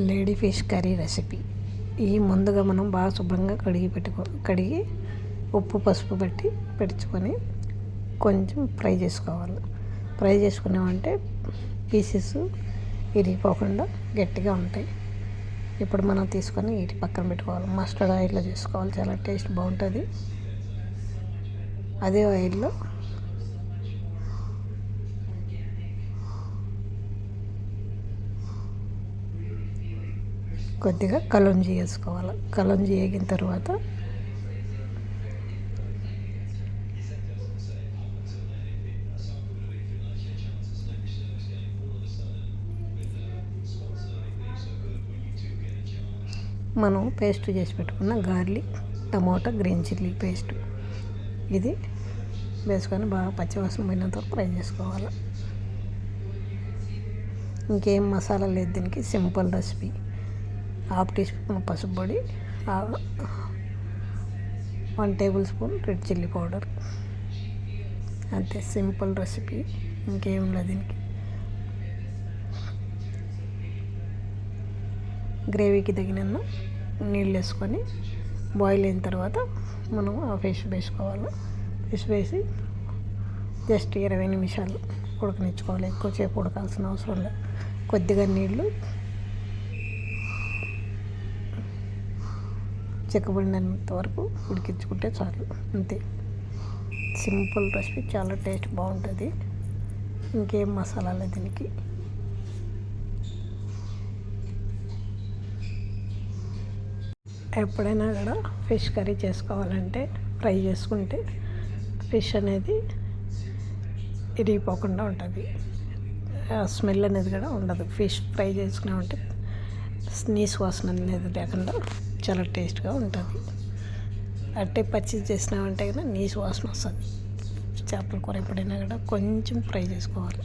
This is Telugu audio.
Lady fish curry recipe. ఈ ముందుగా మనం బాగా శుభ్రంగా కడిగి ఉప్పు పసుపు పెట్టి పెట్టుకొని కొంచెం ఫ్రై చేసుకోవాలి. ఫ్రై చేసుకున్నామంటే పీసెస్ ఇరిగిపోకుండా గట్టిగా ఉంటాయి. ఇప్పుడు మనం తీసుకొని వీటి పక్కన పెట్టుకోవాలి. మస్టర్డ్ ఆయిల్లో చేసుకోవాలి, చాలా టేస్ట్ బాగుంటుంది. అదే ఆయిల్లో కొద్దిగా కలోంజీ వేసుకోవాలి. కలోంజీ వేగిన తర్వాత మనం పేస్ట్ చేసి పెట్టుకున్న గార్లిక్, టమాటా, గ్రీన్ చిల్లీ పేస్ట్ ఇది వేసుకొని బాగా పచ్చివాసన పోయినంత వరకు ఫ్రై చేసుకోవాలి. ఇంకేం మసాలా లేదు దీనికి, సింపుల్ రెసిపీ. 1/2 టీ స్పూన్ పసుపు పొడి, 1 table spoon red chilli powder, అంతే. సింపుల్ రెసిపీ, ఇంకేం లేదు దీనికి. గ్రేవీకి తగిన నీళ్ళు వేసుకొని బాయిల్ అయిన తర్వాత మనం ఆ ఫిష్ వేసుకోవాలి. ఫిష్ వేసి జస్ట్ 20 నిమిషాలు ఉడకనిచ్చుకోవాలి. ఎక్కువసేపు ఉడకాల్సిన అవసరం లేదు. కొద్దిగా నీళ్ళు చిక్కబడినంత వరకు ఉడికించుకుంటే చాలు, అంతే. సింపుల్ రెసిపీ, చాలా టేస్ట్ బాగుంటుంది. ఇంకేం మసాలాలు దీనికి. ఎప్పుడైనా కూడా ఫిష్ కర్రీ చేసుకోవాలంటే ఫ్రై చేసుకుంటే ఫిష్ అనేది ఇరిగిపోకుండా ఉంటుంది. స్మెల్ అనేది కూడా ఉండదు. ఫిష్ ఫ్రై చేసుకున్నామంటే నీసు వాసన అనేది లేకుండా చాలా టేస్ట్గా ఉంటుంది. అంటే పచ్చి చేసినామంటే కదా నీసు వాసన వస్తుంది. చేపల కూర ఎప్పుడైనా కూడా కొంచెం ఫ్రై చేసుకోవాలి.